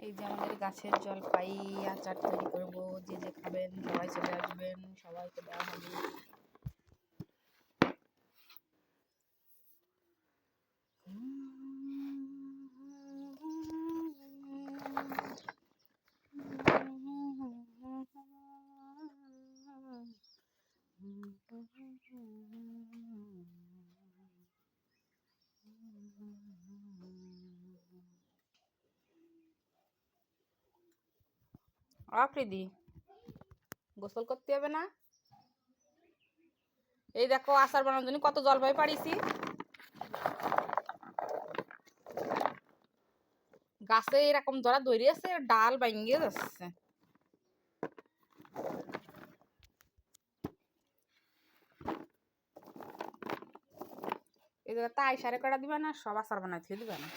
এই যে আমাদের গাছের জলপাই আচার তৈরি করব, যে যে খাবেন সবাই চলে আসবেন, সবাইকে দেওয়া হবে। আফ্রিদি, গোসল করতে হবে না? এই দেখো আচার বানানোর জন্য কত জলপাই পাড়িছি। গাছে এরকম ধরা দড়ি আছে, ডাল ভাঙিয়ে যাচ্ছে। এই জায়গা তাই সারে কটা দিবা না, সব আচার বানাইতে দিবা না।